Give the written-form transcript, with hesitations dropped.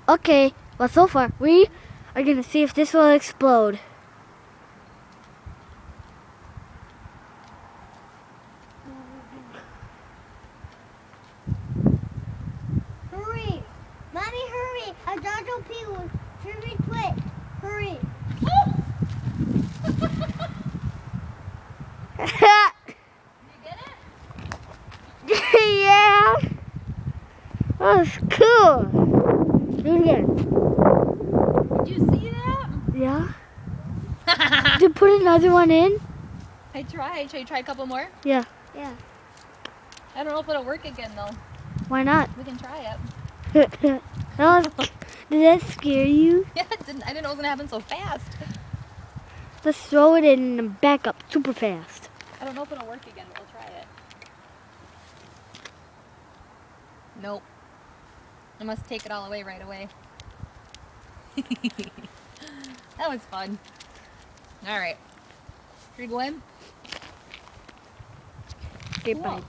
Okay, well so far we are gonna see if this will explode. Hurry! Mommy, hurry! A Jojo P was very quick. Hurry! You get it? Yeah! That was cool! Do it again. Did you see that? Yeah? Did you put another one in? I tried. Should I try a couple more? Yeah. Yeah. I don't know if it'll work again though. Why not? We can try it. Did that scare you? Yeah, I didn't know it was gonna happen so fast. Let's throw it in and back up super fast. I don't know if it'll work again, but we'll try it. Nope. I must take it all away right away. That was fun. Alright. Should we go in? Okay, Cool. bye.